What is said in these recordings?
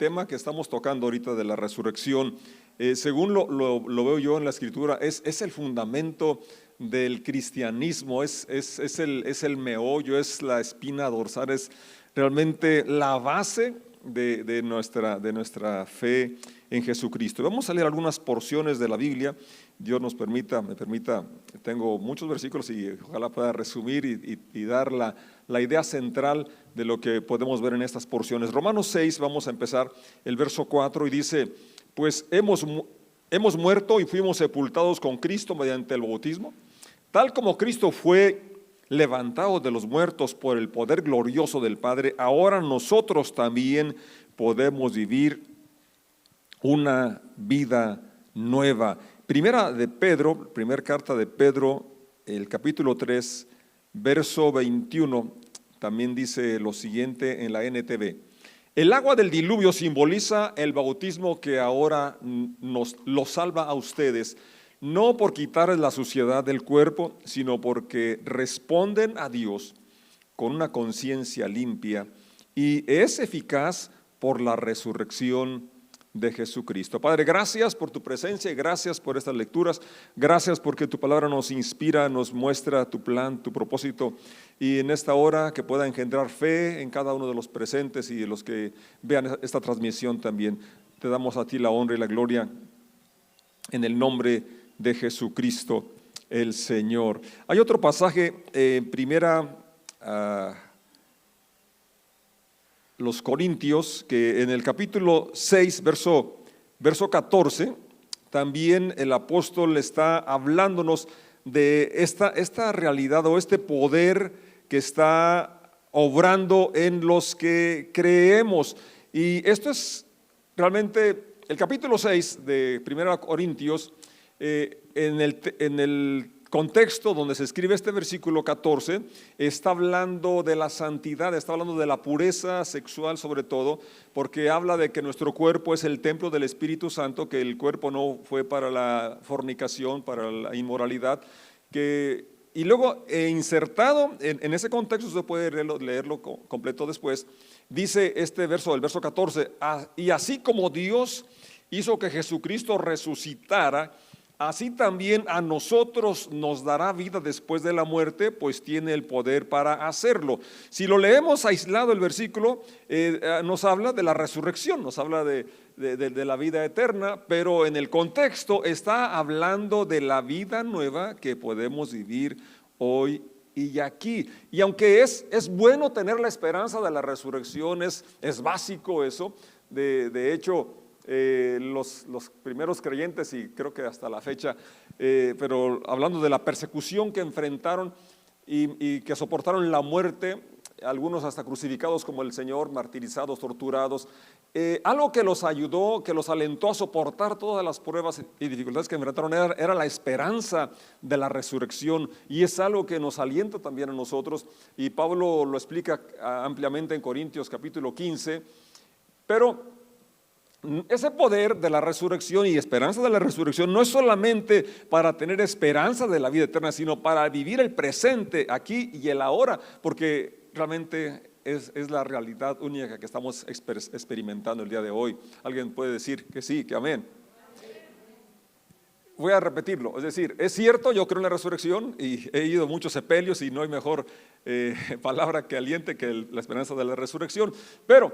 tema que estamos tocando ahorita de la resurrección, según lo veo yo en la Escritura, es el fundamento del cristianismo, es el meollo, es la espina dorsal, es realmente la base de nuestra fe en Jesucristo. Vamos a leer algunas porciones de la Biblia. Dios me permita, tengo muchos versículos y ojalá pueda resumir y dar la idea central de lo que podemos ver en estas porciones. Romanos 6, vamos a empezar el verso 4 y dice: pues hemos muerto y fuimos sepultados con Cristo mediante el bautismo, tal como Cristo fue levantado de los muertos por el poder glorioso del Padre, ahora nosotros también podemos vivir una vida nueva. Primera carta de Pedro, el capítulo 3, verso 21, también dice lo siguiente en la NTV: el agua del diluvio simboliza el bautismo que ahora lo salva a ustedes, no por quitarles la suciedad del cuerpo, sino porque responden a Dios con una conciencia limpia, y es eficaz por la resurrección de Jesucristo. Padre, gracias por tu presencia y gracias por estas lecturas. Gracias porque tu palabra nos inspira, nos muestra tu plan, tu propósito, y en esta hora que pueda engendrar fe en cada uno de los presentes y de los que vean esta transmisión también. Te damos a ti la honra y la gloria en el nombre de Jesucristo el Señor. Hay otro pasaje en primera los Corintios, que en el capítulo 6, verso 14, también el apóstol está hablándonos de esta realidad o este poder que está obrando en los que creemos. Y esto es realmente el capítulo 6 de 1 Corintios, en el contexto donde se escribe este versículo 14, está hablando de la santidad, está hablando de la pureza sexual sobre todo, porque habla de que nuestro cuerpo es el templo del Espíritu Santo, que el cuerpo no fue para la fornicación, para la inmoralidad, y luego insertado en ese contexto, usted puede leerlo completo después, dice este verso, el verso 14, y así como Dios hizo que Jesucristo resucitara, así también a nosotros nos dará vida después de la muerte, pues tiene el poder para hacerlo. Si lo leemos aislado el versículo, nos habla de la resurrección, nos habla de la vida eterna, pero en el contexto está hablando de la vida nueva que podemos vivir hoy y aquí. Y aunque es bueno tener la esperanza de la resurrección, es básico eso, de hecho, los primeros creyentes, y creo que hasta la fecha, pero hablando de la persecución que enfrentaron y que soportaron la muerte, algunos hasta crucificados como el Señor, martirizados, torturados, algo que los ayudó, que los alentó a soportar todas las pruebas y dificultades que enfrentaron era la esperanza de la resurrección, y es algo que nos alienta también a nosotros, y Pablo lo explica ampliamente en Corintios capítulo 15, pero ese poder de la resurrección y esperanza de la resurrección no es solamente para tener esperanza de la vida eterna, sino para vivir el presente aquí y el ahora, porque realmente es la realidad única que estamos experimentando el día de hoy. ¿Alguien puede decir que sí, que amén? Voy a repetirlo, es decir, es cierto, yo creo en la resurrección y he ido a muchos sepelios y no hay mejor palabra que aliente que la esperanza de la resurrección, pero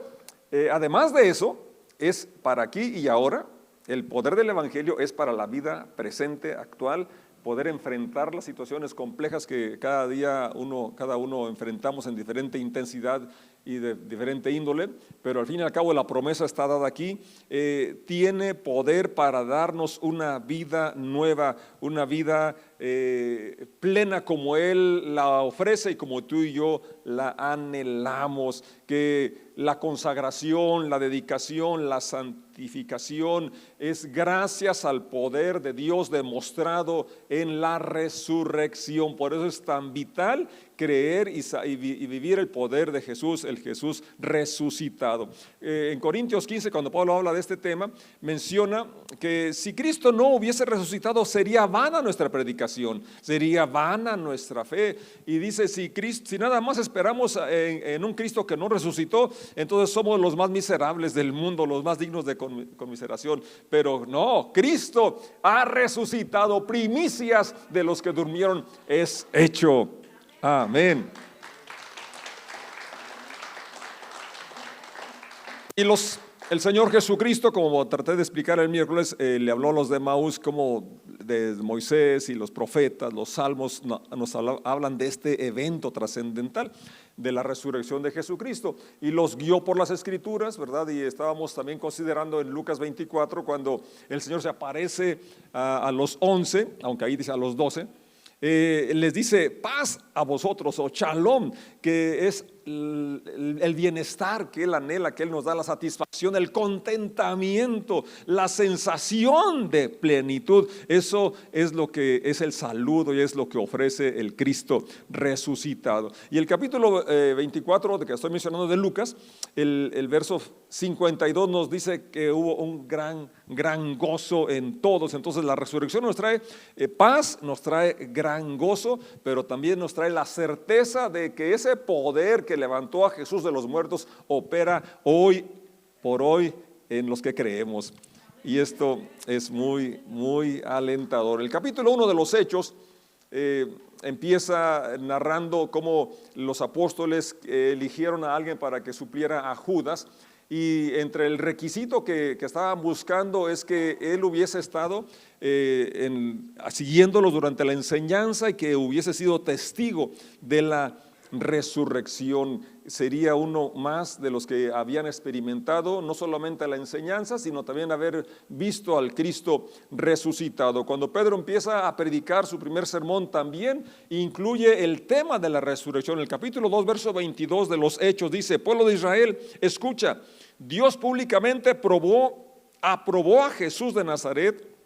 además de eso, es para aquí y ahora. El poder del Evangelio es para la vida presente, actual, poder enfrentar las situaciones complejas que cada uno enfrentamos en diferente intensidad y de diferente índole, pero al fin y al cabo la promesa está dada aquí. Tiene poder para darnos una vida nueva, una vida plena como Él la ofrece y como tú y yo la anhelamos, que la consagración, la dedicación, la santificación es gracias al poder de Dios demostrado en la resurrección. Por eso es tan vital creer y vivir el poder de Jesús, el Jesús resucitado. En Corintios 15, cuando Pablo habla de este tema, menciona que si Cristo no hubiese resucitado, sería vana nuestra predicación, sería vana nuestra fe. Y dice, si nada más esperamos en un Cristo que no resucitó, entonces somos los más miserables del mundo, los más dignos de conmiseración. Pero no, Cristo ha resucitado, primicias de los que durmieron es hecho. Amén. Y el Señor Jesucristo, como traté de explicar el miércoles, le habló a los de Emaús como de Moisés y los profetas, los salmos nos hablan de este evento trascendental de la resurrección de Jesucristo y los guió por las escrituras, ¿verdad? Y estábamos también considerando en Lucas 24 cuando el Señor se aparece a los 11, aunque ahí dice a los 12, les dice paz a vosotros o shalom, que es el bienestar que Él anhela, que Él nos da, la satisfacción, el contentamiento, la sensación de plenitud. Eso es lo que es el saludo y es lo que ofrece el Cristo resucitado. Y el capítulo 24 de que estoy mencionando de Lucas, el verso 52 nos dice que hubo un gran gozo en todos. Entonces la resurrección nos trae paz, nos trae gran gozo, pero también nos trae la certeza de que ese poder que levantó a Jesús de los muertos opera hoy por hoy en los que creemos. Y esto es muy alentador. El capítulo 1 de los Hechos empieza narrando cómo los apóstoles eligieron a alguien para que supliera a Judas. Y entre el requisito que estaban buscando es que él hubiese estado siguiéndolos durante la enseñanza y que hubiese sido testigo de la resurrección. Sería uno más de los que habían experimentado no solamente la enseñanza, sino también haber visto al Cristo resucitado. Cuando Pedro empieza a predicar su primer sermón, también incluye el tema de la resurrección. El capítulo 2, verso 22 de los Hechos dice: pueblo de Israel, escucha, Dios públicamente aprobó a Jesús de Nazaret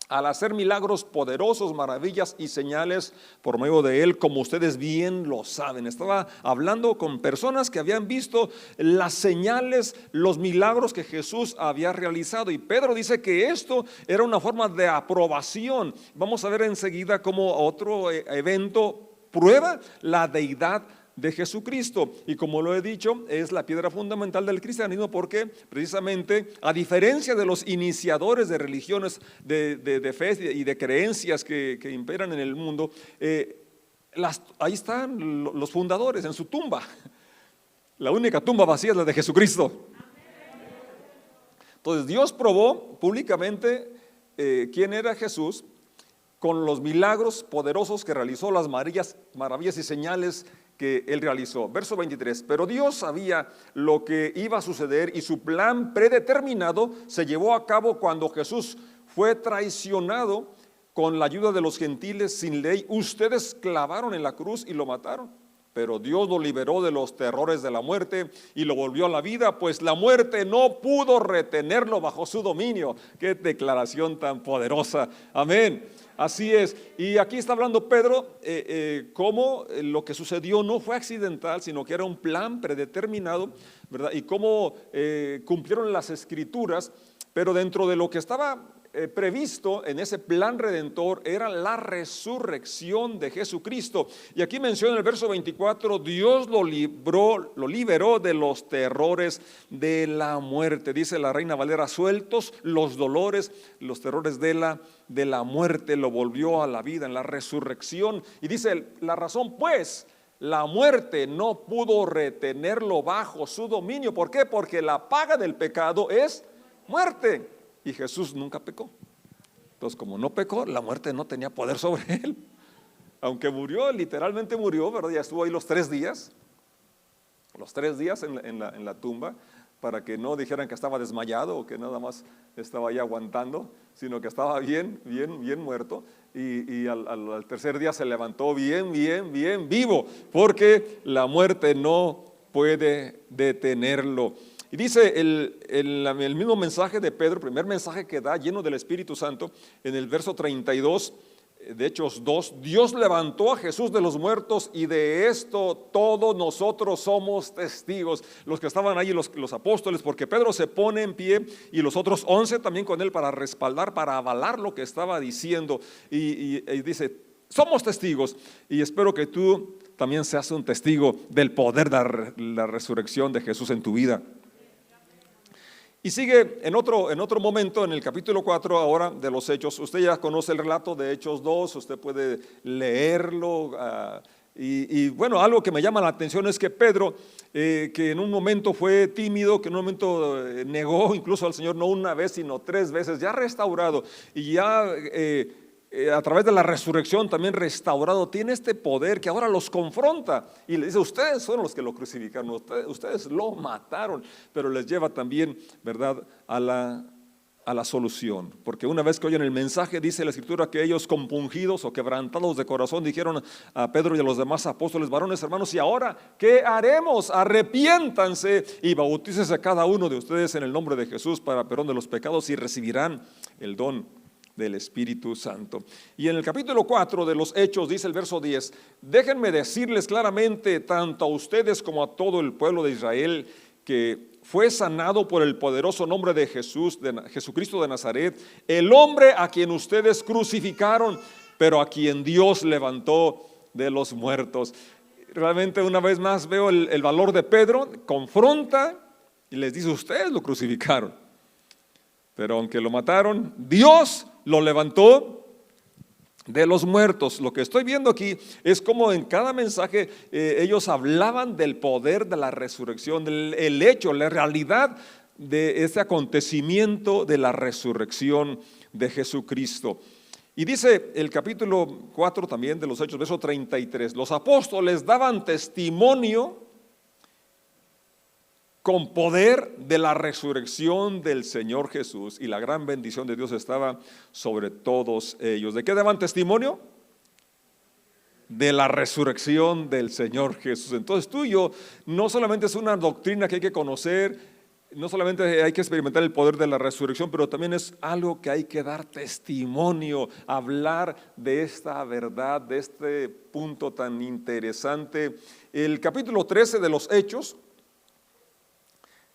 al hacer milagros poderosos, maravillas y señales por medio de él, como ustedes bien lo saben. Estaba hablando con personas que habían visto las señales, los milagros que Jesús había realizado. Y Pedro dice que esto era una forma de aprobación. Vamos a ver enseguida cómo otro evento prueba la deidad de Jesucristo, y como lo he dicho, es la piedra fundamental del cristianismo, porque precisamente a diferencia de los iniciadores de religiones de fe y de creencias que imperan en el mundo, ahí están los fundadores en su tumba. La única tumba vacía es la de Jesucristo. Entonces Dios probó públicamente quién era Jesús con los milagros poderosos que realizó, las maravillas y señales que él realizó. Verso 23, pero Dios sabía lo que iba a suceder y su plan predeterminado se llevó a cabo cuando Jesús fue traicionado con la ayuda de los gentiles sin ley. Ustedes clavaron en la cruz y lo mataron, pero Dios lo liberó de los terrores de la muerte y lo volvió a la vida, pues la muerte no pudo retenerlo bajo su dominio. Qué declaración tan poderosa. Amén. Así es, y aquí está hablando Pedro cómo lo que sucedió no fue accidental, sino que era un plan predeterminado, ¿verdad? Y cómo cumplieron las escrituras, pero dentro de lo que estaba previsto en ese plan redentor era la resurrección de Jesucristo. Y aquí menciona en el verso 24, Dios lo liberó de los terrores de la muerte. Dice la Reina Valera: sueltos los dolores, los terrores de la muerte, lo volvió a la vida en la resurrección. Y dice la razón, pues la muerte no pudo retenerlo bajo su dominio. ¿Por qué? Porque la paga del pecado es muerte. Y Jesús nunca pecó. Entonces, como no pecó, la muerte no tenía poder sobre él. Aunque murió, literalmente murió, ¿verdad? Ya estuvo ahí los 3 días en la tumba, para que no dijeran que estaba desmayado o que nada más estaba ahí aguantando, sino que estaba bien muerto. Y al tercer día se levantó bien vivo, porque la muerte no puede detenerlo. Y dice el mismo mensaje de Pedro, primer mensaje que da, lleno del Espíritu Santo, en el verso 32, de Hechos 2, Dios levantó a Jesús de los muertos y de esto todos nosotros somos testigos. Los que estaban allí, los apóstoles, porque Pedro se pone en pie y los otros 11 también con él para respaldar, para avalar lo que estaba diciendo. Y dice, somos testigos, y espero que tú también seas un testigo del poder de la resurrección de Jesús en tu vida. Y sigue en otro momento, en el capítulo 4 ahora de los Hechos. Usted ya conoce el relato de Hechos 2, usted puede leerlo. Y bueno, algo que me llama la atención es que Pedro, que en un momento fue tímido, que en un momento negó incluso al Señor no una vez, sino 3 veces, ya restaurado y ya a través de la resurrección también restaurado, tiene este poder que ahora los confronta y le dice, ustedes fueron los que lo crucificaron, ustedes lo mataron, pero les lleva también, ¿verdad?, a la solución, porque una vez que oyen el mensaje, dice la Escritura que ellos compungidos o quebrantados de corazón dijeron a Pedro y a los demás apóstoles, varones hermanos, y ahora ¿qué haremos? Arrepiéntanse y bautícese cada uno de ustedes en el nombre de Jesús para perdón de los pecados y recibirán el don del Espíritu Santo. Y en el capítulo 4 de los Hechos dice el verso 10, déjenme decirles claramente tanto a ustedes como a todo el pueblo de Israel que fue sanado por el poderoso nombre de Jesús, de Jesucristo de Nazaret, el hombre a quien ustedes crucificaron, pero a quien Dios levantó de los muertos. Realmente una vez más veo el valor de Pedro, confronta y les dice, ustedes lo crucificaron, pero aunque lo mataron, Dios lo levantó de los muertos. Lo que estoy viendo aquí es como en cada mensaje ellos hablaban del poder de la resurrección, el hecho, la realidad de ese acontecimiento de la resurrección de Jesucristo. Y dice el capítulo 4 también de los Hechos, verso 33, los apóstoles daban testimonio con poder de la resurrección del Señor Jesús, y la gran bendición de Dios estaba sobre todos ellos. ¿De qué daban testimonio? De la resurrección del Señor Jesús. Entonces tú y yo, no solamente es una doctrina que hay que conocer, no solamente hay que experimentar el poder de la resurrección, pero también es algo que hay que dar testimonio, hablar de esta verdad, de este punto tan interesante. El capítulo 13 de los Hechos,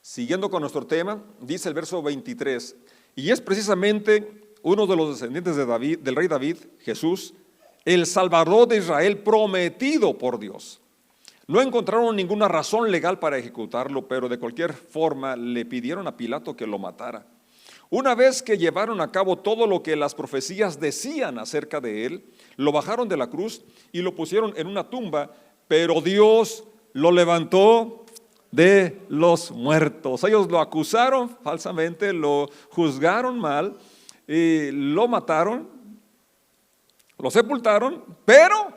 siguiendo con nuestro tema, dice el verso 23, y es precisamente uno de los descendientes de David, del rey David, Jesús, el Salvador de Israel prometido por Dios. No encontraron ninguna razón legal para ejecutarlo, pero de cualquier forma le pidieron a Pilato que lo matara. Una vez que llevaron a cabo todo lo que las profecías decían acerca de él, lo bajaron de la cruz y lo pusieron en una tumba, pero Dios lo levantó de los muertos. Ellos lo acusaron falsamente, lo juzgaron mal, y lo mataron, lo sepultaron, pero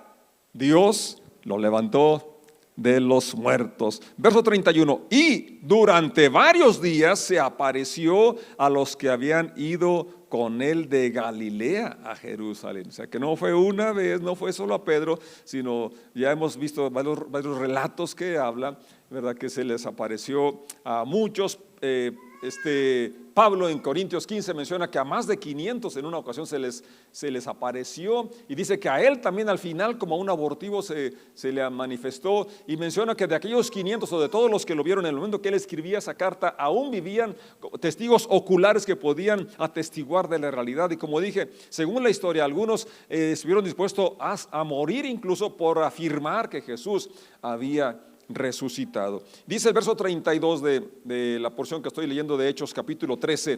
Dios lo levantó de los muertos. Verso 31, y durante varios días se apareció a los que habían ido con él de Galilea a Jerusalén. O sea que no fue una vez, no fue solo a Pedro, sino ya hemos visto varios relatos que hablan, ¿verdad?, que se les apareció a muchos. Pablo en Corintios 15 menciona que a más de 500 en una ocasión se les apareció, y dice que a él también al final como a un abortivo se le manifestó, y menciona que de aquellos 500 o de todos los que lo vieron en el momento que él escribía esa carta, aún vivían testigos oculares que podían atestiguar de la realidad. Y como dije, según la historia, algunos estuvieron dispuestos a morir incluso por afirmar que Jesús había resucitado. Dice el verso 32 de la porción que estoy leyendo de Hechos capítulo 13,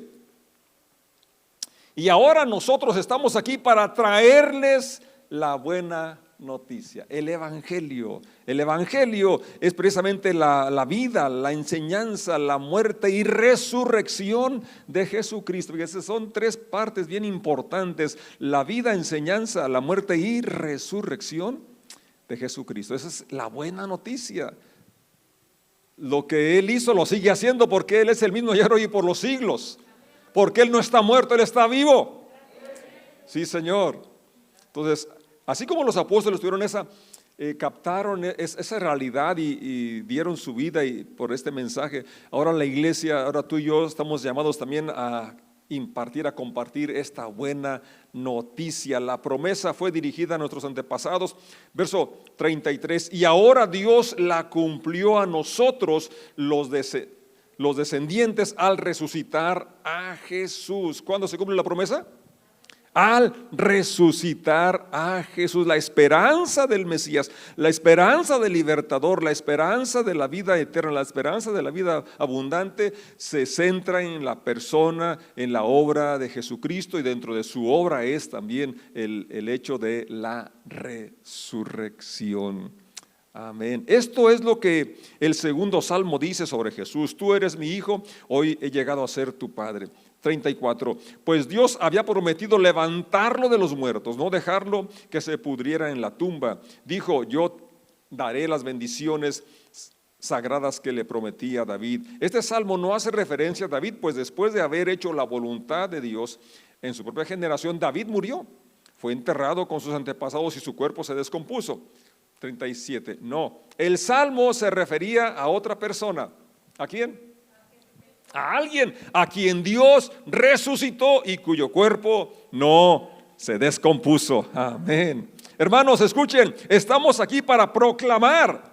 y ahora nosotros estamos aquí para traerles la buena noticia, el Evangelio. El Evangelio es precisamente la vida, la enseñanza, la muerte y resurrección de Jesucristo. Y esas son 3 partes bien importantes: la vida, enseñanza, la muerte y resurrección de Jesucristo. Esa es la buena noticia. Lo que Él hizo lo sigue haciendo, porque Él es el mismo ayer, hoy y por los siglos, porque Él no está muerto, Él está vivo. Sí, Señor. Entonces, así como los apóstoles tuvieron captaron esa realidad y dieron su vida por este mensaje, ahora la iglesia, ahora tú y yo estamos llamados también a compartir esta buena noticia. La promesa fue dirigida a nuestros antepasados. Verso 33, y ahora Dios la cumplió a nosotros, los descendientes, al resucitar a Jesús. ¿Cuándo se cumple la promesa? Al resucitar a Jesús, la esperanza del Mesías, la esperanza del libertador, la esperanza de la vida eterna, la esperanza de la vida abundante se centra en la persona, en la obra de Jesucristo, y dentro de su obra es también el hecho de la resurrección. Amén. Esto es lo que el segundo salmo dice sobre Jesús: tú eres mi hijo, hoy he llegado a ser tu padre. 34, pues Dios había prometido levantarlo de los muertos, no dejarlo que se pudriera en la tumba. Dijo: yo daré las bendiciones sagradas que le prometí a David. Este salmo no hace referencia a David, pues después de haber hecho la voluntad de Dios en su propia generación, David murió, fue enterrado con sus antepasados y su cuerpo se descompuso. 37, no, el salmo se refería a otra persona. ¿A quién? A alguien a quien Dios resucitó y cuyo cuerpo no se descompuso. Amén. Hermanos, escuchen, estamos aquí para proclamar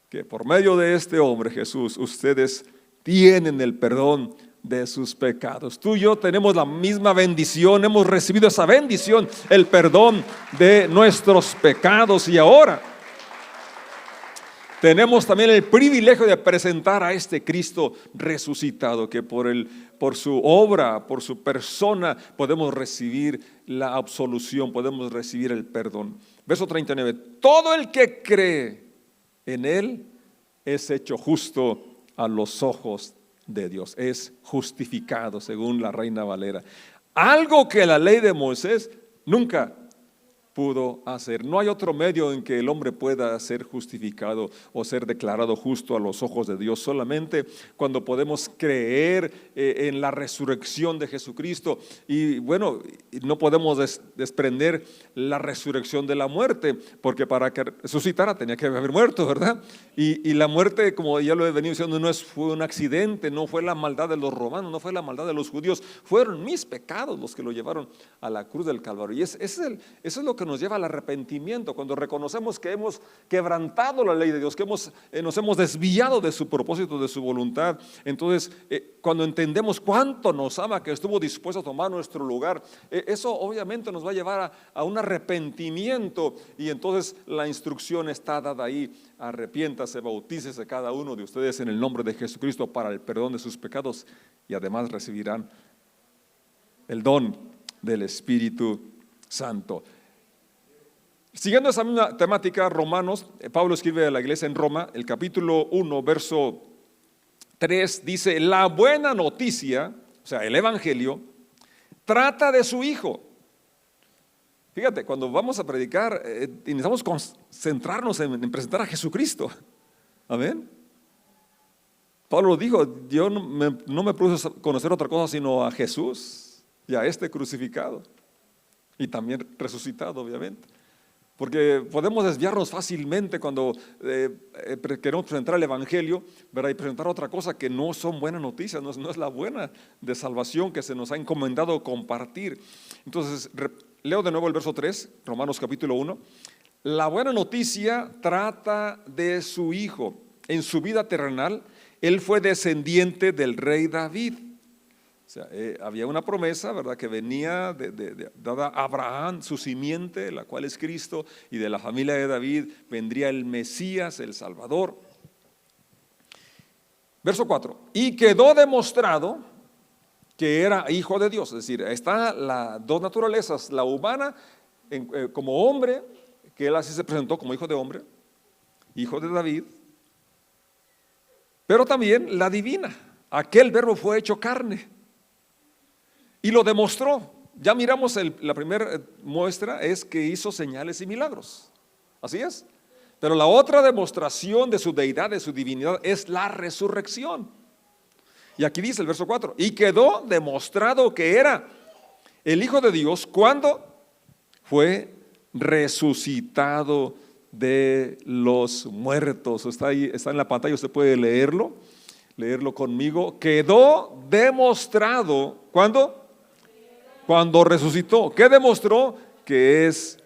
que por medio de este hombre Jesús, ustedes tienen el perdón de sus pecados. Tú y yo tenemos la misma bendición, hemos recibido esa bendición, el perdón de nuestros pecados, y ahora tenemos también el privilegio de presentar a este Cristo resucitado, que por su obra, por su persona, podemos recibir la absolución, podemos recibir el perdón. Verso 39, todo el que cree en Él es hecho justo a los ojos de Dios, es justificado, según la Reina Valera. Algo que la ley de Moisés nunca pudo hacer. No hay otro medio en que el hombre pueda ser justificado o ser declarado justo a los ojos de Dios, solamente cuando podemos creer en la resurrección de Jesucristo. Y bueno, no podemos desprender la resurrección de la muerte, porque para que resucitara tenía que haber muerto, ¿verdad? Y la muerte, como ya lo he venido diciendo, fue un accidente, no fue la maldad de los romanos, no fue la maldad de los judíos, fueron mis pecados los que lo llevaron a la cruz del Calvario. Y eso es lo que nos lleva al arrepentimiento, cuando reconocemos que hemos quebrantado la ley de Dios, que nos hemos desviado de su propósito, de su voluntad. Entonces, cuando entendemos cuánto nos ama, que estuvo dispuesto a tomar nuestro lugar, eso obviamente nos va a llevar a un arrepentimiento, y entonces la instrucción está dada ahí: arrepiéntase, bautícese cada uno de ustedes en el nombre de Jesucristo para el perdón de sus pecados, y además recibirán el don del Espíritu Santo. Siguiendo esa misma temática, Romanos, Pablo escribe a la iglesia en Roma, el capítulo 1, verso 3, dice: la buena noticia, o sea, el evangelio, trata de su Hijo. Fíjate, cuando vamos a predicar, necesitamos concentrarnos en presentar a Jesucristo. Amén. Pablo dijo: yo no me produce conocer otra cosa sino a Jesús y a este crucificado y también resucitado, obviamente. Porque podemos desviarnos fácilmente cuando queremos presentar el evangelio, ¿verdad? Y presentar otra cosa que no son buenas noticias, no es la buena de salvación que se nos ha encomendado compartir. Entonces, leo de nuevo el verso 3, Romanos capítulo 1. La buena noticia trata de su Hijo. En su vida terrenal, Él fue descendiente del rey David. O sea, había una promesa, ¿verdad?, que venía dada a Abraham, su simiente, la cual es Cristo, y de la familia de David vendría el Mesías, el Salvador. Verso 4, y quedó demostrado que era hijo de Dios. Es decir, están las dos naturalezas: la humana como hombre, que Él así se presentó como hijo de hombre, hijo de David, pero también la divina. Aquel verbo fue hecho carne y lo demostró. Ya miramos la primera muestra es que hizo señales y milagros. Así es. Pero la otra demostración de su deidad, de su divinidad, es la resurrección. Y aquí dice el verso 4, y quedó demostrado que era el Hijo de Dios cuando fue resucitado de los muertos. Está ahí, está en la pantalla, usted puede leerlo. leerlo conmigo. Quedó demostrado, ¿cuándo? Cuando resucitó. ¿Qué demostró? Que es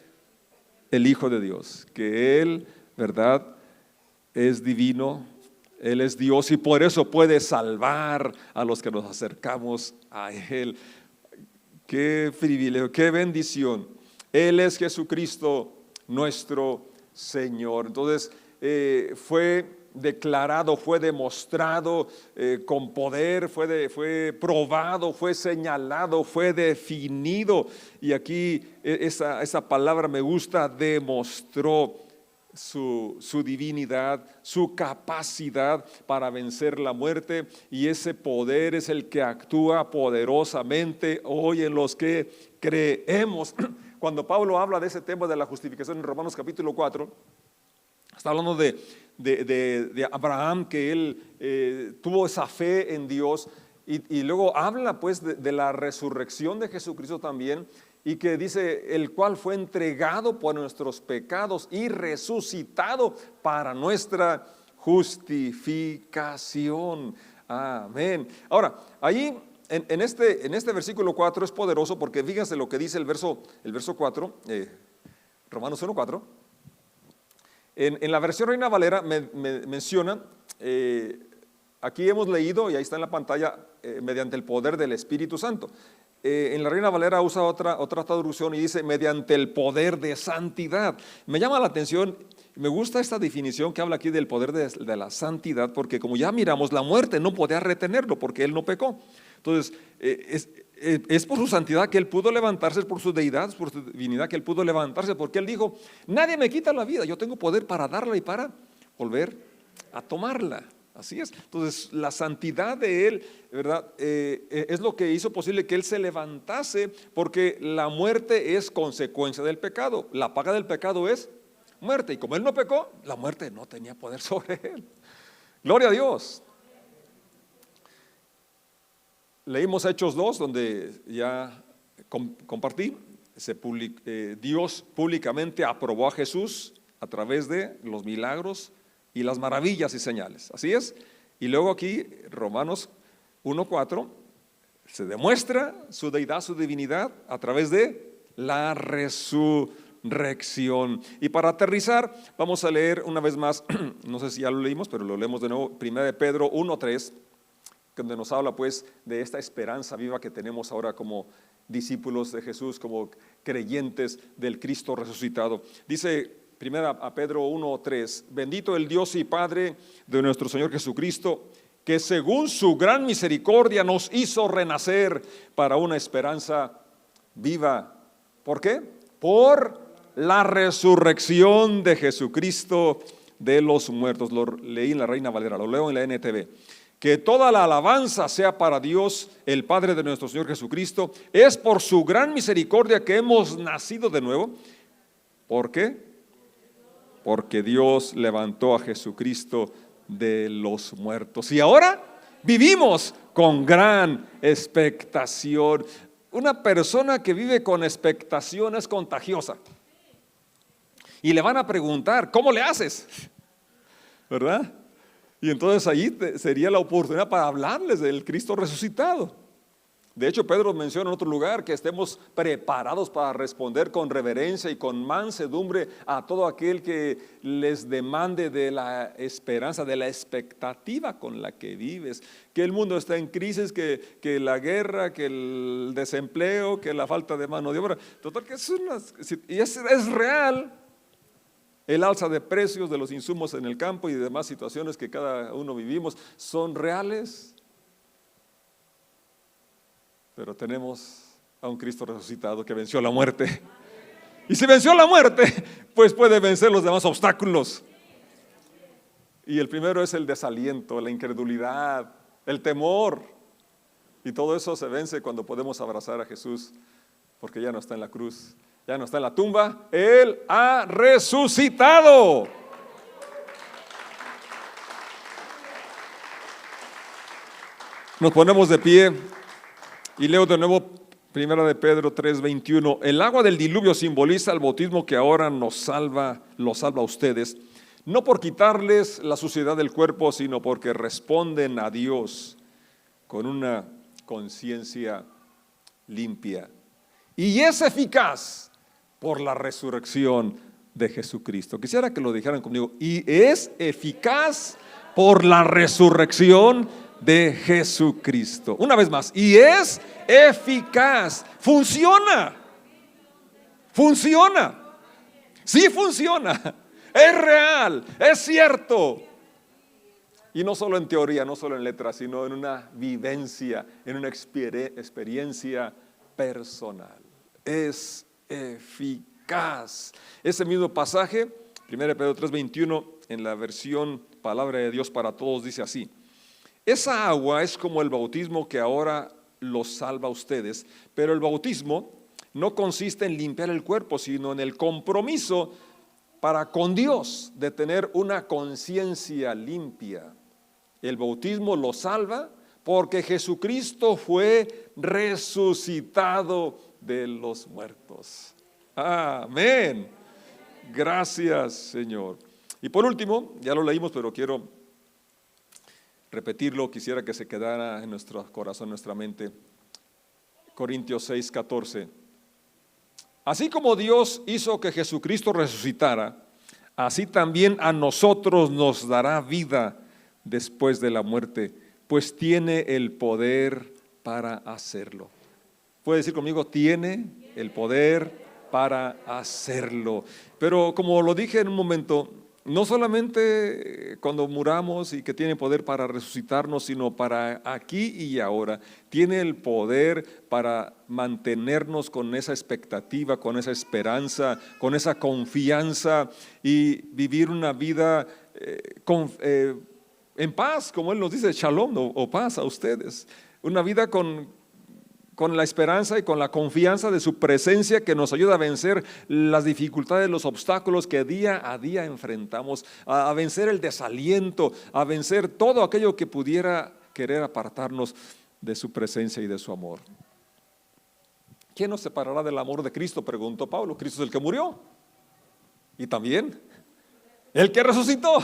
el Hijo de Dios, que Él, ¿verdad?, es divino, Él es Dios y por eso puede salvar a los que nos acercamos a Él. Qué privilegio, qué bendición. Él es Jesucristo, nuestro Señor. Entonces, fue declarado, fue demostrado con poder, fue probado, fue señalado, fue definido. Y aquí esa palabra me gusta, demostró su divinidad, su capacidad para vencer la muerte, y ese poder es el que actúa poderosamente hoy en los que creemos. Cuando Pablo habla de ese tema de la justificación en Romanos capítulo 4, está hablando de Abraham, que él tuvo esa fe en Dios, y luego habla pues de la resurrección de Jesucristo también, y que dice, el cual fue entregado por nuestros pecados y resucitado para nuestra justificación. Amén. Ahora, ahí en este versículo 4 es poderoso, porque fíjense lo que dice el verso 4, Romanos 1:4. En la versión Reina Valera me menciona, aquí hemos leído, y ahí está en la pantalla, mediante el poder del Espíritu Santo. En la Reina Valera usa otra traducción y dice, mediante el poder de santidad. Me llama la atención, me gusta esta definición que habla aquí del poder de la santidad, porque como ya miramos, la muerte no podía retenerlo porque Él no pecó. Entonces, es por su santidad que Él pudo levantarse, es por su deidad, es por su divinidad que Él pudo levantarse, porque Él dijo, nadie me quita la vida, yo tengo poder para darla y para volver a tomarla. Así es. Entonces, la santidad de Él, ¿verdad?, es lo que hizo posible que Él se levantase, porque la muerte es consecuencia del pecado. La paga del pecado es muerte, y como Él no pecó, la muerte no tenía poder sobre Él. Gloria a Dios. Leímos Hechos 2, donde ya compartí, Dios públicamente aprobó a Jesús a través de los milagros y las maravillas y señales. Así es. Y luego aquí, Romanos 1:4, se demuestra su deidad, su divinidad a través de la resurrección. Y para aterrizar, vamos a leer una vez más, no sé si ya lo leímos, pero lo leemos de nuevo, 1 de Pedro 1:3, donde nos habla pues de esta esperanza viva que tenemos ahora como discípulos de Jesús, como creyentes del Cristo resucitado. Dice Primera a Pedro 1:3, bendito el Dios y Padre de nuestro Señor Jesucristo, que según su gran misericordia nos hizo renacer para una esperanza viva. ¿Por qué? Por la resurrección de Jesucristo de los muertos. Lo leí en la Reina Valera, lo leo en la NTV. Que toda la alabanza sea para Dios, el Padre de nuestro Señor Jesucristo. Es por su gran misericordia que hemos nacido de nuevo. ¿Por qué? Porque Dios levantó a Jesucristo de los muertos. Y ahora vivimos con gran expectación. Una persona que vive con expectación es contagiosa. Y le van a preguntar, ¿cómo le haces? ¿Verdad? Y entonces ahí sería la oportunidad para hablarles del Cristo resucitado. De hecho, Pedro menciona en otro lugar que estemos preparados para responder con reverencia y con mansedumbre a todo aquel que les demande de la esperanza, de la expectativa con la que vives. Que el mundo está en crisis, que la guerra, que el desempleo, que la falta de mano de obra. Total, que es real. El alza de precios de los insumos en el campo y demás situaciones que cada uno vivimos son reales. Pero tenemos a un Cristo resucitado que venció la muerte. Y si venció la muerte, pues puede vencer los demás obstáculos. Y el primero es el desaliento, la incredulidad, el temor. Y todo eso se vence cuando podemos abrazar a Jesús, porque ya no está en la cruz, ya no está en la tumba, Él ha resucitado. Nos ponemos de pie. Y leo de nuevo Primera de Pedro 3:21. El agua del diluvio simboliza el bautismo que ahora lo salva a ustedes. no por quitarles la suciedad del cuerpo, sino porque responden a Dios con una conciencia limpia. Y es eficaz por la resurrección de Jesucristo. Quisiera que lo dijeran conmigo. Y es eficaz por la resurrección de Jesucristo. Una vez más. Y es eficaz. Funciona. Funciona. Sí funciona. Es real. Es cierto. Y no solo en teoría, no solo en letras, sino en una vivencia, en una experiencia personal. Es eficaz. Ese mismo pasaje, 1 Pedro 3:21, en la versión Palabra de Dios para Todos, dice así: esa agua es como el bautismo que ahora los salva a ustedes, pero el bautismo no consiste en limpiar el cuerpo, sino en el compromiso para con Dios de tener una conciencia limpia. El bautismo lo salva porque Jesucristo fue resucitado de los muertos. Amén. Gracias, Señor. Y por último, ya lo leímos, pero quiero repetirlo, quisiera que se quedara en nuestro corazón, en nuestra mente. Corintios 6:14. Así como Dios hizo que Jesucristo resucitara, así también a nosotros nos dará vida después de la muerte, pues tiene el poder para hacerlo. ¿Puede decir conmigo? Tiene el poder para hacerlo. Pero como lo dije en un momento, no solamente cuando muramos y que tiene poder para resucitarnos, sino para aquí y ahora. Tiene el poder para mantenernos con esa expectativa, con esa esperanza, con esa confianza y vivir una vida en paz, como Él nos dice, shalom o paz a ustedes. Una vida con la esperanza y con la confianza de su presencia que nos ayuda a vencer las dificultades, los obstáculos que día a día enfrentamos, a vencer el desaliento, a vencer todo aquello que pudiera querer apartarnos de su presencia y de su amor. ¿Quién nos separará del amor de Cristo?, preguntó Pablo. Cristo es el que murió y también el que resucitó.